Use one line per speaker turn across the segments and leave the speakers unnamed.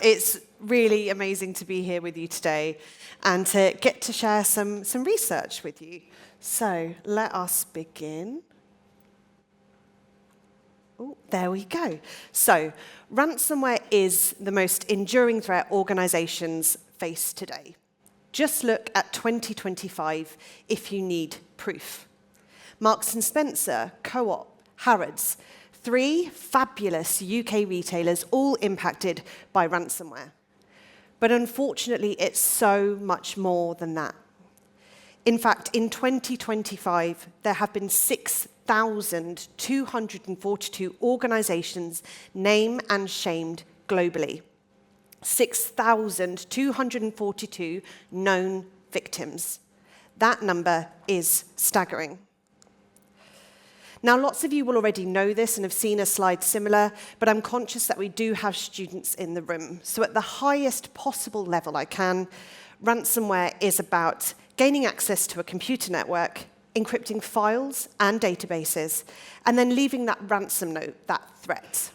It's really amazing to be here with you today and to get to share some research with you. So let us begin. Oh, there we go. So ransomware is the most enduring threat organizations face today. Just look at 2025 if you need proof. Marks & Spencer, Co-op, Harrods, 3 fabulous UK retailers all impacted by ransomware. But unfortunately, it's so much more than that. In fact, in 2025, there have been 6,242 organizations named and shamed globally. 6,242 known victims. That number is staggering. Now, lots of you will already know this and have seen a slide similar, but I'm conscious that we do have students in the room. So at the highest possible level I can, ransomware is about gaining access to a computer network, encrypting files and databases, and then leaving that ransom note, that threat.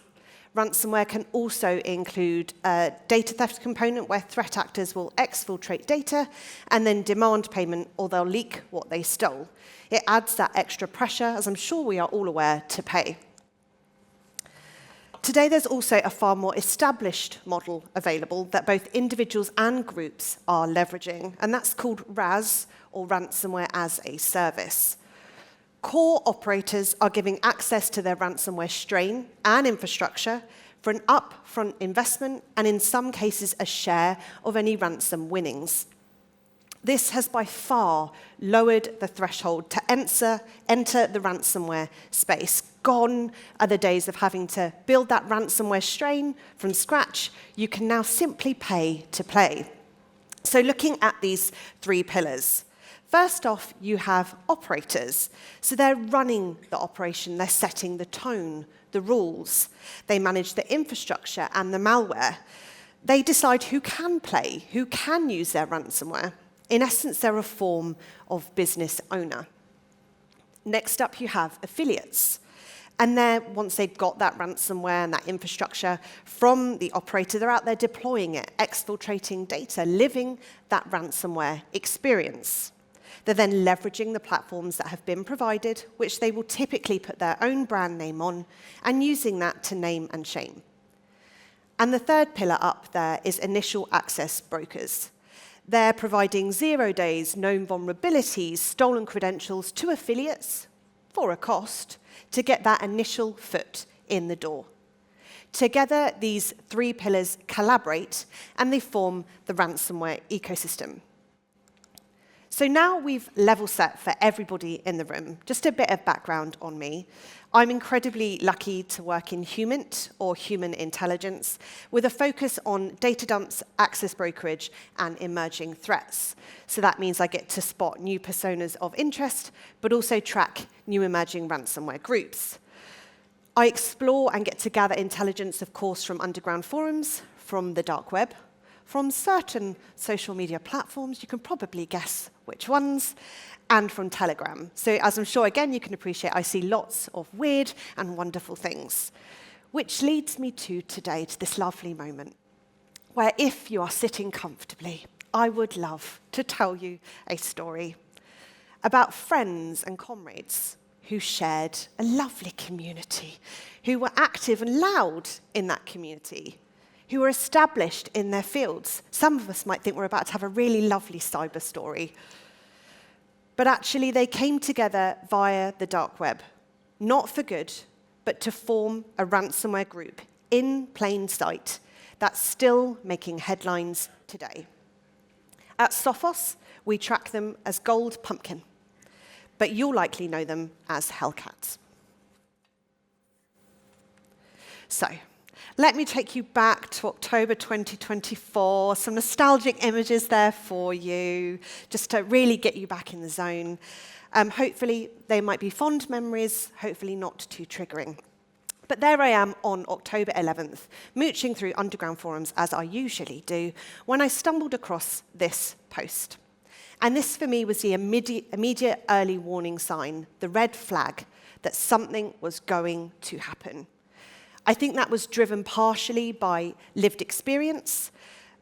Ransomware can also include a data theft component where threat actors will exfiltrate data and then demand payment, or they'll leak what they stole. It adds that extra pressure, as I'm sure we are all aware, to pay. Today, there's also a far more established model available that both individuals and groups are leveraging, and that's called RAS, or Ransomware as a Service. Core operators are giving access to their ransomware strain and infrastructure for an upfront investment and, in some cases, a share of any ransom winnings. This has by far lowered the threshold to enter the ransomware space. Gone are the days of having to build that ransomware strain from scratch. You can now simply pay to play. So looking at these 3 pillars. First off, you have operators. So they're running the operation, they're setting the tone, the rules. They manage the infrastructure and the malware. They decide who can play, who can use their ransomware. In essence, they're a form of business owner. Next up, you have affiliates. And once they've got that ransomware and that infrastructure from the operator, they're out there deploying it, exfiltrating data, living that ransomware experience. They're then leveraging the platforms that have been provided, which they will typically put their own brand name on, and using that to name and shame. And the third pillar up there is initial access brokers. They're providing 0 days, known vulnerabilities, stolen credentials to affiliates for a cost to get that initial foot in the door. Together, these 3 pillars collaborate, and they form the ransomware ecosystem. So now we've level set for everybody in the room. Just a bit of background on me. I'm incredibly lucky to work in HUMINT, or human intelligence, with a focus on data dumps, access brokerage, and emerging threats. So that means I get to spot new personas of interest, but also track new emerging ransomware groups. I explore and get to gather intelligence, of course, from underground forums, from the dark web, from certain social media platforms, you can probably guess which ones, and from Telegram. So as I'm sure, again, you can appreciate, I see lots of weird and wonderful things. Which leads me to today, to this lovely moment, where if you are sitting comfortably, I would love to tell you a story about friends and comrades who shared a lovely community, who were active and loud in that community, who were established in their fields. Some of us might think we're about to have a really lovely cyber story. But actually, they came together via the dark web, not for good, but to form a ransomware group in plain sight that's still making headlines today. At Sophos, we track them as Gold Pumpkin, but you'll likely know them as HELLCAT. So, let me take you back to October 2024, some nostalgic images there for you, just to really get you back in the zone. Hopefully, they might be fond memories, hopefully not too triggering. But there I am on October 11th, mooching through underground forums, as I usually do, when I stumbled across this post. And this, for me, was the immediate early warning sign, the red flag, that something was going to happen. I think that was driven partially by lived experience,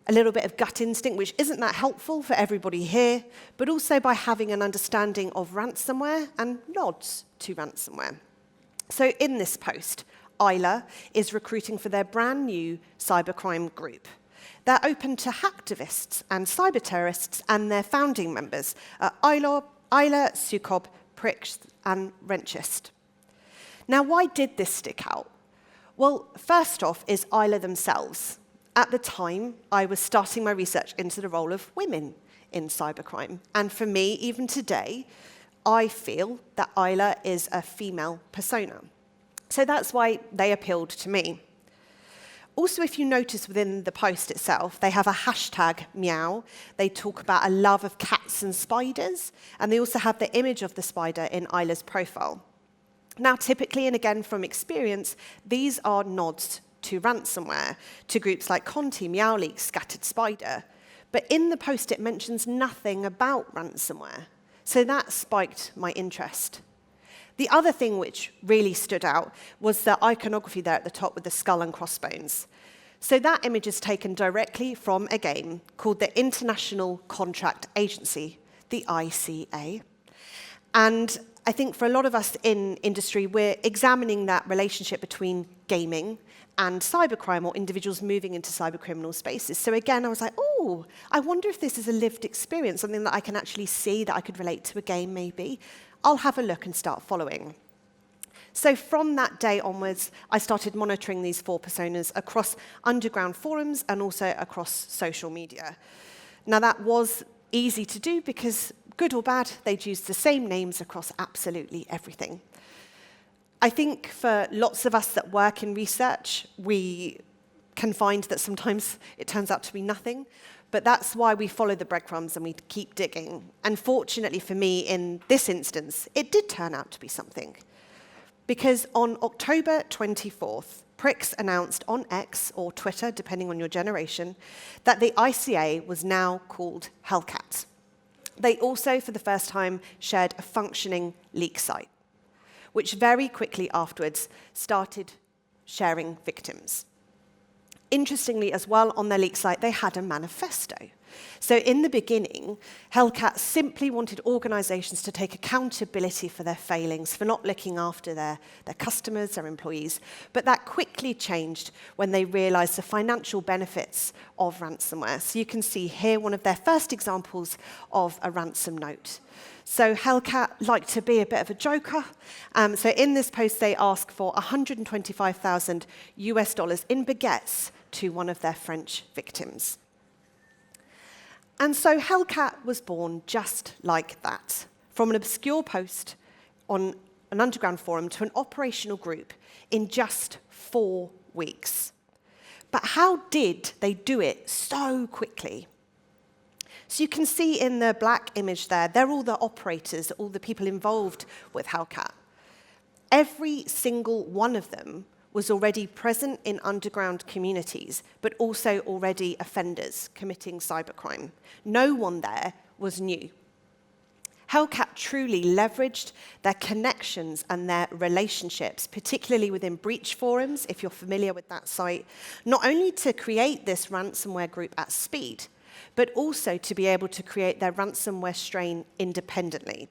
a little bit of gut instinct, which isn't that helpful for everybody here, but also by having an understanding of ransomware and nods to ransomware. So in this post, Isla is recruiting for their brand new cybercrime group. They're open to hacktivists and cyber terrorists and their founding members, Isla, Sukob, Prix, and Renchist. Now, why did this stick out? Well, first off is Isla themselves. At the time, I was starting my research into the role of women in cybercrime. And for me, even today, I feel that Isla is a female persona. So that's why they appealed to me. Also, if you notice within the post itself, they have a hashtag meow. They talk about a love of cats and spiders, and they also have the image of the spider in Isla's profile. Now, typically, and again from experience, these are nods to ransomware, to groups like Conti, Meowleak, Scattered Spider. But in the post, it mentions nothing about ransomware. So that spiked my interest. The other thing which really stood out was the iconography there at the top with the skull and crossbones. So that image is taken directly from a game called the International Contract Agency, the ICA. And I think for a lot of us in industry, we're examining that relationship between gaming and cybercrime, or individuals moving into cybercriminal spaces. So again, I was like, oh, I wonder if this is a lived experience, something that I can actually see, that I could relate to a game maybe. I'll have a look and start following. So from that day onwards, I started monitoring these 4 personas across underground forums and also across social media. Now that was easy to do because, good or bad, they'd used the same names across absolutely everything. I think for lots of us that work in research, we can find that sometimes it turns out to be nothing, but that's why we follow the breadcrumbs and we keep digging. And fortunately for me, in this instance, it did turn out to be something. Because on October 24th, Prix announced on X, or Twitter, depending on your generation, that the ICA was now called HELLCAT. They also, for the first time, shared a functioning leak site, which very quickly afterwards started sharing victims. Interestingly as well, on their leak site, they had a manifesto. So in the beginning, HELLCAT simply wanted organizations to take accountability for their failings, for not looking after their customers, their employees. But that quickly changed when they realized the financial benefits of ransomware. So you can see here one of their first examples of a ransom note. So HELLCAT liked to be a bit of a joker. So in this post, they ask for 125,000 US dollars in baguettes to one of their French victims. And so HELLCAT was born just like that, from an obscure post on an underground forum to an operational group in just 4 weeks. But how did they do it so quickly? So you can see in the black image there, they're all the operators, all the people involved with HELLCAT. Every single one of them was already present in underground communities, but also already offenders committing cybercrime. No one there was new. HELLCAT truly leveraged their connections and their relationships, particularly within breach forums, if you're familiar with that site, not only to create this ransomware group at speed, but also to be able to create their ransomware strain independently.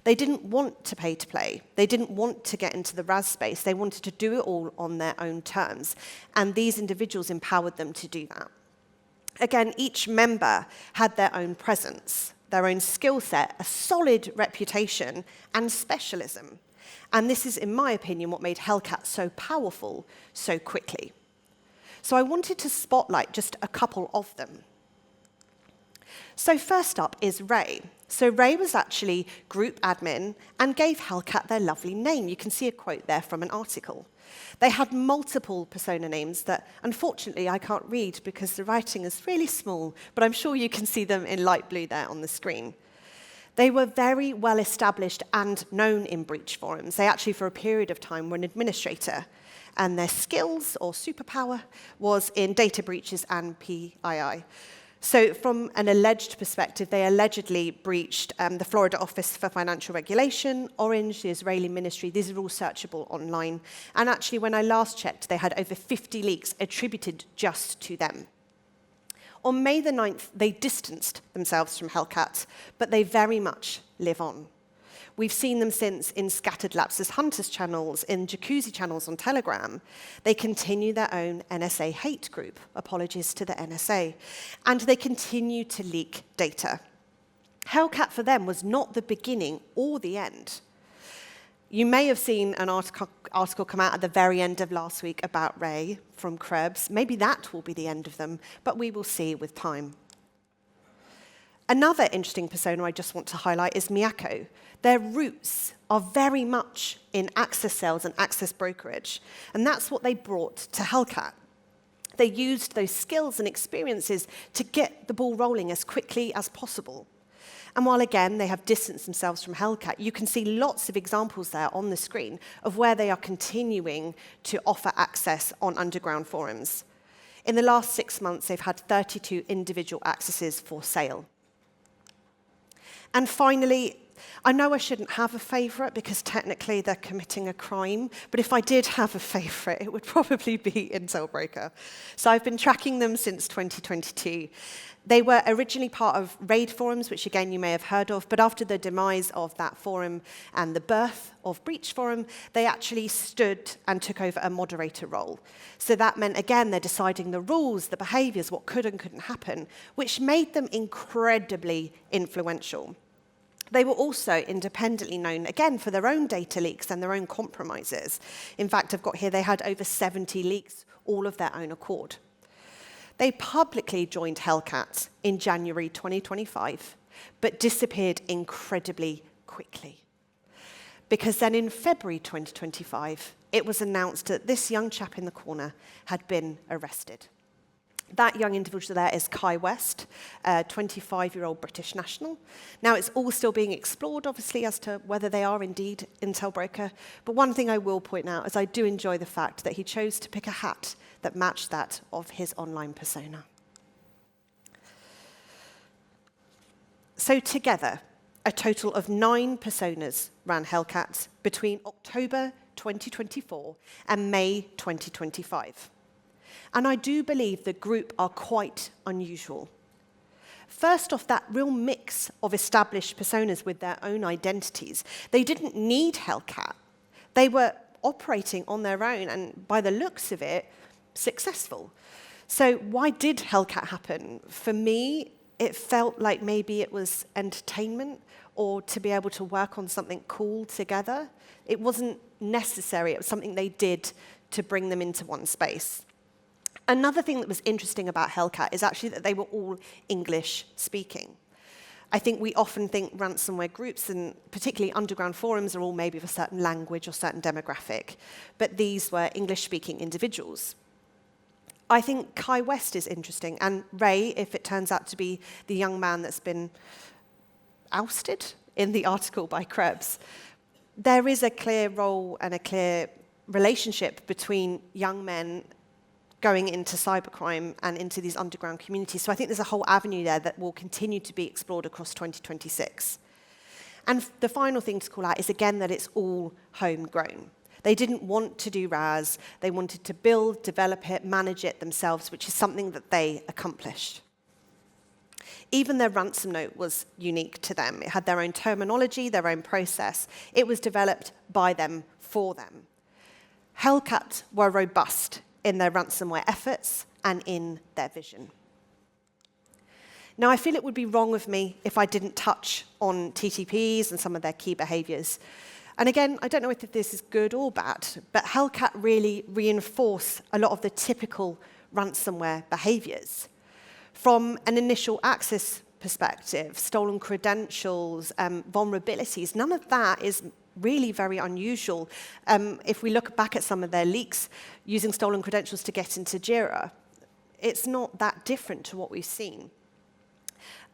They didn't want to pay to play. They didn't want to get into the RAS space. They wanted to do it all on their own terms. And these individuals empowered them to do that. Again, each member had their own presence, their own skill set, a solid reputation, and specialism. And this is, in my opinion, what made HELLCAT so powerful so quickly. So I wanted to spotlight just a couple of them. So first up is Ray. So Ray was actually group admin and gave HELLCAT their lovely name. You can see a quote there from an article. They had multiple persona names that, unfortunately, I can't read because the writing is really small, but I'm sure you can see them in light blue there on the screen. They were very well established and known in breach forums. They actually, for a period of time, were an administrator, and their skills or superpower was in data breaches and PII. So from an alleged perspective, they allegedly breached the Florida Office for Financial Regulation, Orange, the Israeli ministry. These are all searchable online. And actually, when I last checked, they had over 50 leaks attributed just to them. On May the 9th, they distanced themselves from HELLCAT, but they very much live on. We've seen them since in Scattered Lapses Hunters channels, in Jacuzzi channels on Telegram. They continue their own NSA hate group, apologies to the NSA, and they continue to leak data. HELLCAT for them was not the beginning or the end. You may have seen an article come out at the very end of last week about Ray from Krebs. Maybe that will be the end of them, but we will see with time. Another interesting persona I just want to highlight is Miyako. Their roots are very much in access sales and access brokerage, and that's what they brought to HELLCAT. They used those skills and experiences to get the ball rolling as quickly as possible. And while, again, they have distanced themselves from HELLCAT, you can see lots of examples there on the screen of where they are continuing to offer access on underground forums. In the last 6 months, they've had 32 individual accesses for sale. And finally, I know I shouldn't have a favorite because technically they're committing a crime, but if I did have a favorite, it would probably be Intel Broker. So I've been tracking them since 2022. They were originally part of raid forums, which again you may have heard of, but after the demise of that forum and the birth of Breach Forum, they actually stood and took over a moderator role. So that meant, again, they're deciding the rules, the behaviors, what could and couldn't happen, which made them incredibly influential. They were also independently known, again, for their own data leaks and their own compromises. In fact, I've got here, they had over 70 leaks, all of their own accord. They publicly joined HELLCAT in January 2025, but disappeared incredibly quickly. Because then in February 2025, it was announced that this young chap in the corner had been arrested. That young individual there is Kai West, a 25-year-old British national. Now, it's all still being explored, obviously, as to whether they are indeed Intel Broker. But one thing I will point out is I do enjoy the fact that he chose to pick a hat that matched that of his online persona. So together, a total of 9 personas ran HELLCAT between October 2024 and May 2025. And I do believe the group are quite unusual. First off, that real mix of established personas with their own identities. They didn't need HELLCAT. They were operating on their own, and by the looks of it, successful. So why did HELLCAT happen? For me, it felt like maybe it was entertainment or to be able to work on something cool together. It wasn't necessary. It was something they did to bring them into one space. Another thing that was interesting about HELLCAT is actually that they were all English speaking. I think we often think ransomware groups, and particularly underground forums, are all maybe of a certain language or certain demographic, but these were English-speaking individuals. I think Kai West is interesting, and Ray, if it turns out to be the young man that's been ousted in the article by Krebs. There is a clear role and a clear relationship between young men going into cybercrime and into these underground communities. So I think there's a whole avenue there that will continue to be explored across 2026. And the final thing to call out is, again, that it's all homegrown. They didn't want to do RAS. They wanted to build, develop it, manage it themselves, which is something that they accomplished. Even their ransom note was unique to them. It had their own terminology, their own process. It was developed by them, for them. HELLCAT were robust in their ransomware efforts and in their vision. Now, I feel it would be wrong of me if I didn't touch on TTPs and some of their key behaviors. And again, I don't know if this is good or bad, but HELLCAT really reinforce a lot of the typical ransomware behaviors. From an initial access perspective, stolen credentials, vulnerabilities, none of that is really very unusual. If we look back at some of their leaks using stolen credentials to get into Jira, it's not that different to what we've seen.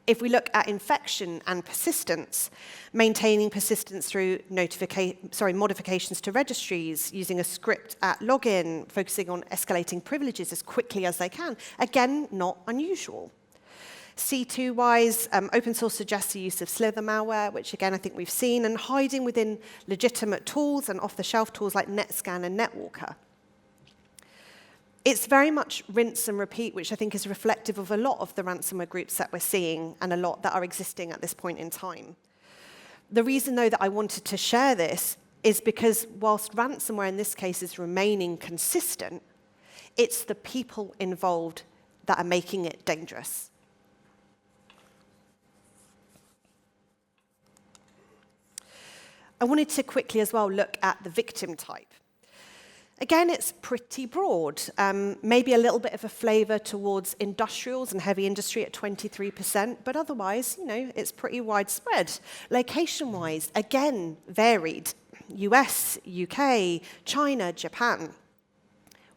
If we look at infection and persistence, maintaining persistence through modifications to registries, using a script at login, focusing on escalating privileges as quickly as they can, again, not unusual. C2-wise, open source suggests the use of Slither malware, which again I think we've seen, and hiding within legitimate tools and off-the-shelf tools like NetScan and NetWalker. It's very much rinse and repeat, which I think is reflective of a lot of the ransomware groups that we're seeing and a lot that are existing at this point in time. The reason, though, that I wanted to share this is because whilst ransomware in this case is remaining consistent, it's the people involved that are making it dangerous. I wanted to quickly as well look at the victim type. Again, it's pretty broad, maybe a little bit of a flavor towards industrials and heavy industry at 23%, but otherwise, it's pretty widespread. Location-wise, again, varied. US, UK, China, Japan.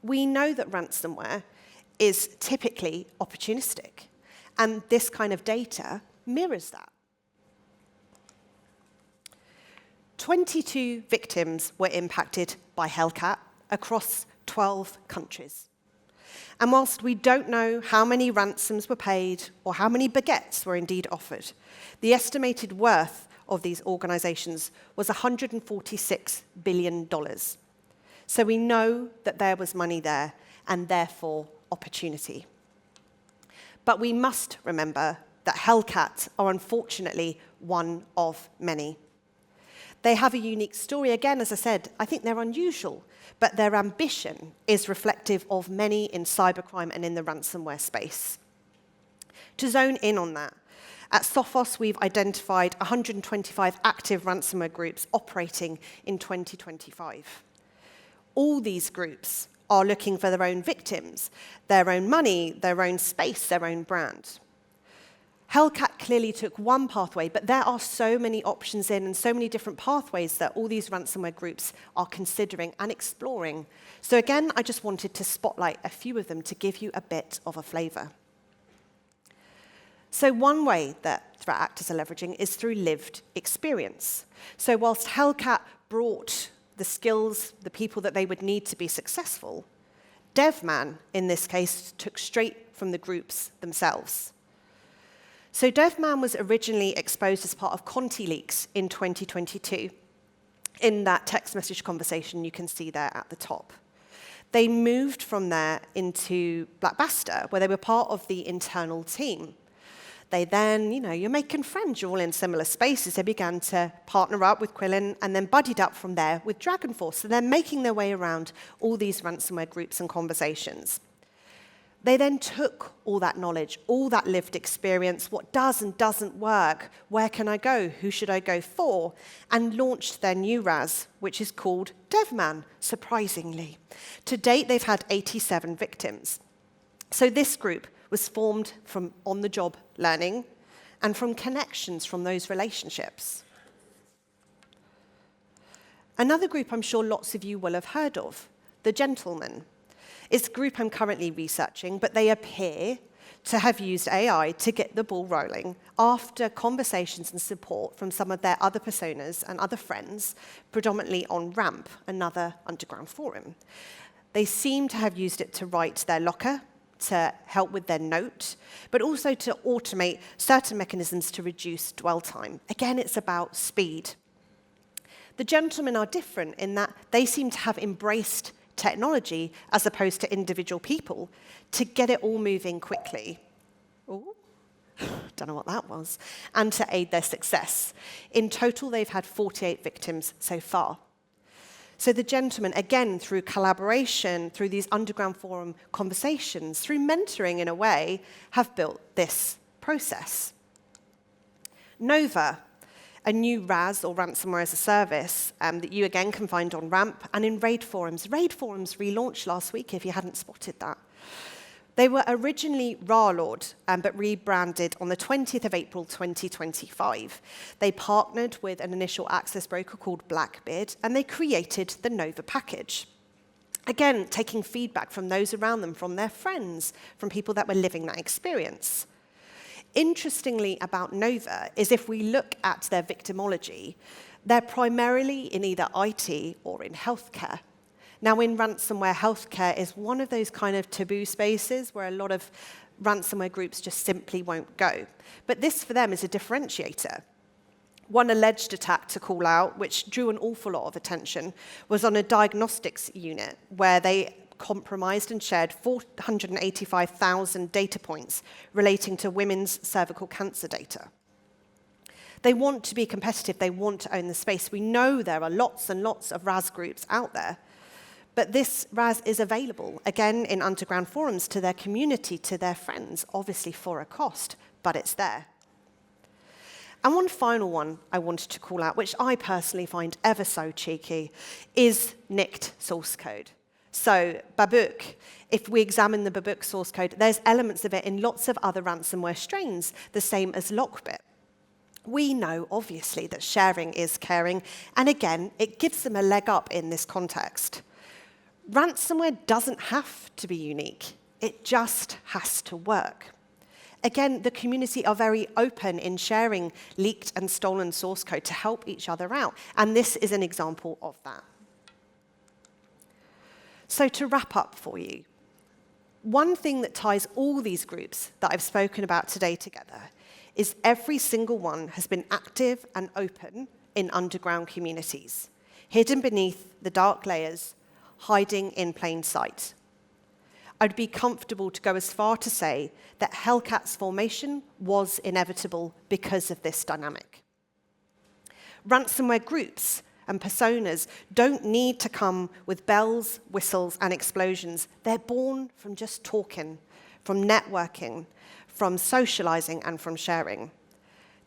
We know that ransomware is typically opportunistic, and this kind of data mirrors that. 22 victims were impacted by HELLCAT across 12 countries. And whilst we don't know how many ransoms were paid or how many baguettes were indeed offered, the estimated worth of these organizations was $146 billion. So we know that there was money there and therefore opportunity. But we must remember that HELLCAT are unfortunately one of many. They have a unique story. Again, as I said, I think they're unusual, but their ambition is reflective of many in cybercrime and in the ransomware space. To zone in on that, at Sophos, we've identified 125 active ransomware groups operating in 2025. All these groups are looking for their own victims, their own money, their own space, their own brand. HELLCAT clearly took one pathway, but there are so many options in and so many different pathways that all these ransomware groups are considering and exploring. So again, I just wanted to spotlight a few of them to give you a bit of a flavor. So one way that threat actors are leveraging is through lived experience. So whilst HELLCAT brought the skills, the people that they would need to be successful, DevMan, in this case, took straight from the groups themselves. So DevMan was originally exposed as part of Conti leaks in 2022. In that text message conversation you can see there at the top. They moved from there into Blackbuster, where they were part of the internal team. They then, you're making friends, you're all in similar spaces. They began to partner up with Quillen and then buddied up from there with DragonForce. So they're making their way around all these ransomware groups and conversations. They then took all that knowledge, all that lived experience, what does and doesn't work, where can I go, who should I go for, and launched their new RAS, which is called DevMan, surprisingly. To date, they've had 87 victims. So this group was formed from on-the-job learning and from connections from those relationships. Another group I'm sure lots of you will have heard of, the Gentlemen. It's a group I'm currently researching, but they appear to have used AI to get the ball rolling after conversations and support from some of their other personas and other friends, predominantly on RAMP, another underground forum. They seem to have used it to write their locker, to help with their note, but also to automate certain mechanisms to reduce dwell time. Again, it's about speed. The Gentlemen are different in that they seem to have embraced technology as opposed to individual people to get it all moving quickly. Ooh, don't know what that was. And to aid their success. In total, they've had 48 victims so far. So the Gentlemen, again, through collaboration, through these underground forum conversations, through mentoring in a way, have built this process. Nova, a new RAS, or ransomware as a service, that you again can find on RAMP and in RAID forums. RAID forums relaunched last week, if you hadn't spotted that. They were originally Rarlord, but rebranded on the 20th of April 2025. They partnered with an initial access broker called Blackbeard, and they created the Nova package. Again, taking feedback from those around them, from their friends, from people that were living that experience. Interestingly about Nova is if we look at their victimology, they're primarily in either IT or in healthcare. Now, in ransomware, healthcare is one of those kind of taboo spaces where a lot of ransomware groups just simply won't go. But this, for them, is a differentiator. One alleged attack to call out, which drew an awful lot of attention, was on a diagnostics unit where they compromised and shared 485,000 data points relating to women's cervical cancer data. They want to be competitive. They want to own the space. We know there are lots and lots of RAS groups out there. But this RAS is available, again, in underground forums to their community, to their friends, obviously for a cost, but it's there. And one final one I wanted to call out, which I personally find ever so cheeky, is nicked source code. So Babuk, if we examine the Babuk source code, there's elements of it in lots of other ransomware strains, the same as Lockbit. We know, obviously, that sharing is caring, and again, it gives them a leg up in this context. Ransomware doesn't have to be unique. It just has to work. Again, the community are very open in sharing leaked and stolen source code to help each other out, and this is an example of that. So to wrap up for you, one thing that ties all these groups that I've spoken about today together is every single one has been active and open in underground communities, hidden beneath the dark layers, hiding in plain sight. I'd be comfortable to go as far to say that HELLCAT's formation was inevitable because of this dynamic. Ransomware groups and personas don't need to come with bells, whistles, and explosions. They're born from just talking, from networking, from socializing, and from sharing.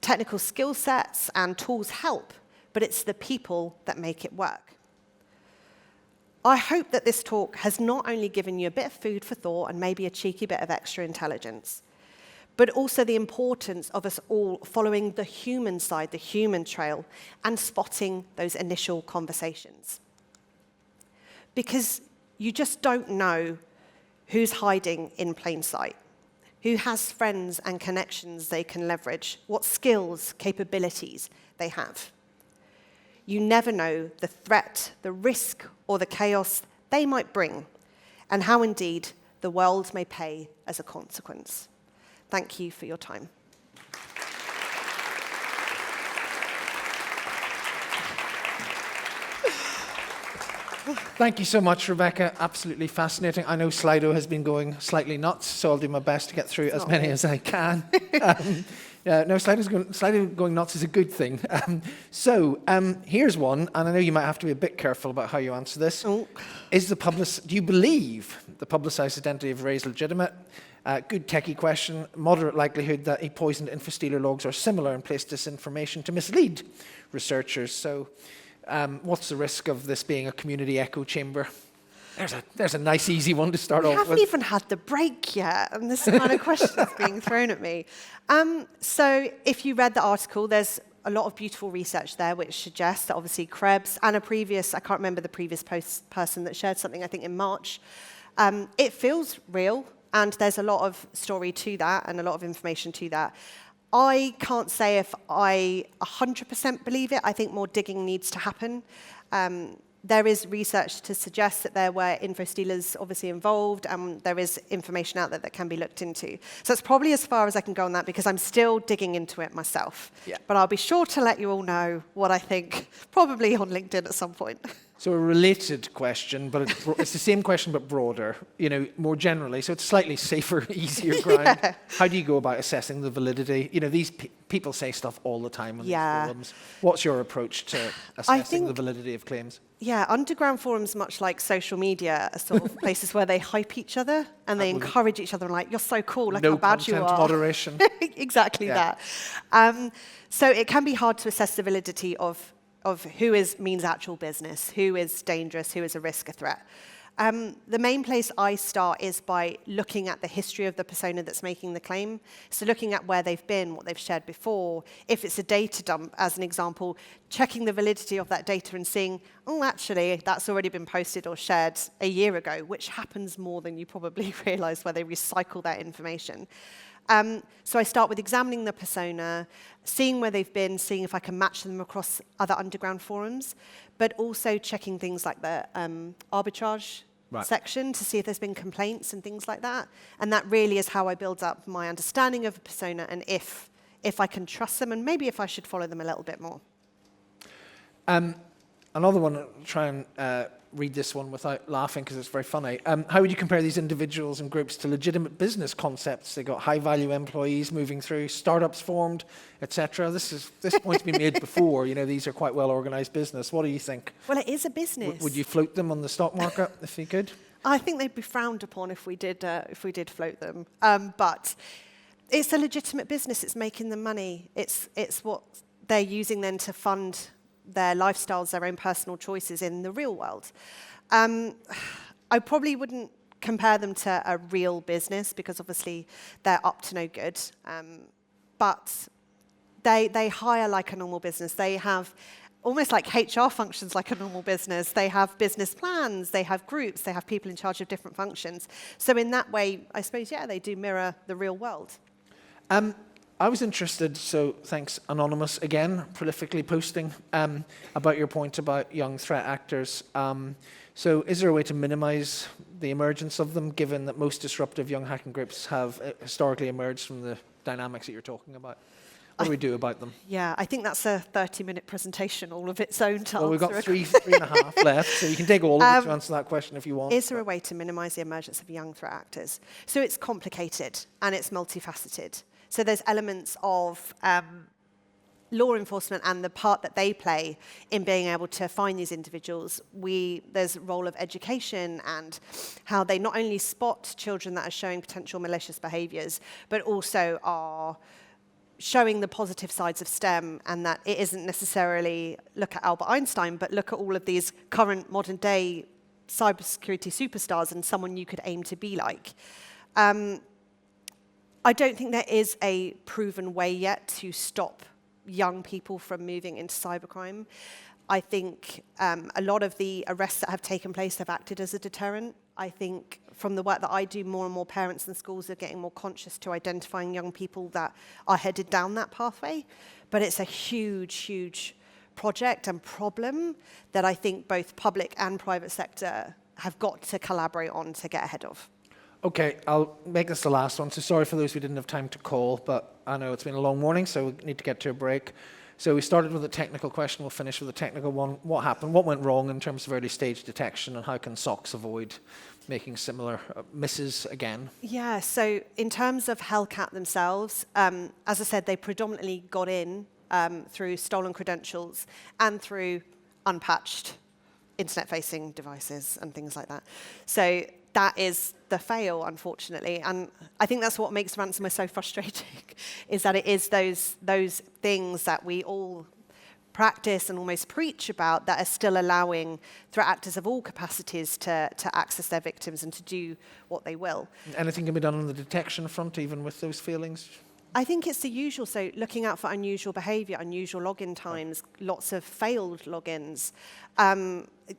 Technical skill sets and tools help, but it's the people that make it work. I hope that this talk has not only given you a bit of food for thought and maybe a cheeky bit of extra intelligence, but also the importance of us all following the human side, the human trail, and spotting those initial conversations. Because you just don't know who's hiding in plain sight, who has friends and connections they can leverage, what skills, capabilities they have. You never know the threat, the risk, or the chaos they might bring, and how indeed the world may pay as a consequence. Thank you for your time.
Thank you so much, Rebecca. Absolutely fascinating. I know Slido has been going slightly nuts, so I'll do my best to get through as many as I can. No, Slido going nuts is a good thing. Here's one, and I know you might have to be a bit careful about how you answer this.
Oh.
Do you believe the publicized identity of Ray is legitimate? Good techie question. Moderate likelihood that he poisoned InfoStealer logs are similar and placed disinformation to mislead researchers. So what's the risk of this being a community echo chamber? There's a nice, easy one to start off with.
We haven't even had the break yet, and this kind of question is being thrown at me. So if you read the article, there's a lot of beautiful research there which suggests that obviously Krebs and I can't remember the previous person that shared something, I think in March, it feels real, and there's a lot of story to that and a lot of information to that. I can't say if I 100% believe it. I think more digging needs to happen. There is research to suggest that there were InfoStealers obviously involved, and there is information out there that can be looked into. So that's probably as far as I can go on that, because I'm still digging into it myself. Yeah. But I'll be sure to let you all know what I think, probably on LinkedIn at some point.
So a related question, but it's the same question but broader, more generally. So it's slightly safer, easier ground. Yeah. How do you go about assessing the validity? These people say stuff all the time on these forums. What's your approach to assessing the validity of claims?
Yeah, underground forums, much like social media, are sort of places where they hype each other and they encourage each other, like, you're so cool, look how bad you are.
No content moderation.
Exactly that. So it can be hard to assess the validity of who means actual business, who is dangerous, who is a risk, a threat. The main place I start is by looking at the history of the persona that's making the claim. So looking at where they've been, what they've shared before. If it's a data dump, as an example, checking the validity of that data and seeing, oh, actually, that's already been posted or shared a year ago, which happens more than you probably realize, where they recycle that information. So I start with examining the persona, seeing where they've been, seeing if I can match them across other underground forums, but also checking things like the arbitrage section to see if there's been complaints and things like that. And that really is how I build up my understanding of a persona and if I can trust them and maybe if I should follow them a little bit more.
Another one, I'll try and read this one without laughing because it's very funny. How would you compare these individuals and groups to legitimate business concepts? They got high-value employees moving through, startups formed, etc. This point's been made before. You know, these are quite well-organized business. What do you think?
Well, it is a business.
Would you float them on the stock market if you could?
I think they'd be frowned upon if we did float them. But it's a legitimate business. It's making them money. It's what they're using then to fund their lifestyles, their own personal choices in the real world. I probably wouldn't compare them to a real business because obviously they're up to no good. But they hire like a normal business. They have almost like HR functions like a normal business. They have business plans, they have groups, they have people in charge of different functions. So in that way, I suppose, yeah, they do mirror the real world.
I was interested, so thanks Anonymous again, prolifically posting about your point about young threat actors. So is there a way to minimize the emergence of them, given that most disruptive young hacking groups have historically emerged from the dynamics that you're talking about? What do we do about them?
Yeah, I think that's a 30-minute presentation all of its own to
Well, we've got
answer.
three and a half left, so you can take all of it to answer that question if you want.
Is there a way to minimize the emergence of young threat actors? So it's complicated and it's multifaceted. So there's elements of law enforcement and the part that they play in being able to find these individuals. There's a role of education and how they not only spot children that are showing potential malicious behaviors, but also are showing the positive sides of STEM, and that it isn't necessarily look at Albert Einstein, but look at all of these current modern day cybersecurity superstars and someone you could aim to be like. I don't think there is a proven way yet to stop young people from moving into cybercrime. I think a lot of the arrests that have taken place have acted as a deterrent. I think from the work that I do, more and more parents and schools are getting more conscious to identifying young people that are headed down that pathway. But it's a huge, huge project and problem that I think both public and private sector have got to collaborate on to get ahead of.
Okay, I'll make this the last one. So sorry for those who didn't have time to call, but I know it's been a long morning, so we need to get to a break. So we started with a technical question, we'll finish with a technical one. What happened? What went wrong in terms of early stage detection, and how can SOCs avoid making similar misses again? Yeah,
so in terms of HELLCAT themselves, as I said, they predominantly got in through stolen credentials and through unpatched internet-facing devices and things like that. So that is the fail, unfortunately. And I think that's what makes ransomware so frustrating, is that it is those things that we all practice and almost preach about that are still allowing threat actors of all capacities to access their victims and to do what they will.
Anything can be done on the detection front, even with those failings?
I think it's the usual, so looking out for unusual behavior, unusual login times, lots of failed logins.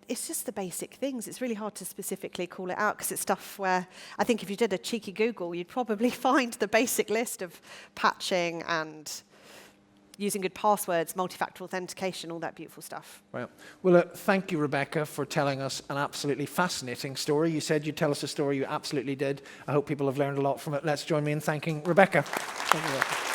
It's just the basic things. It's really hard to specifically call it out because it's stuff where I think if you did a cheeky Google, you'd probably find the basic list of patching and using good passwords, multi-factor authentication, all that beautiful stuff.
Right. Well, thank you, Rebecca, for telling us an absolutely fascinating story. You said you'd tell us a story. You absolutely did. I hope people have learned a lot from it. Let's join me in thanking Rebecca. Thank you, Rebecca.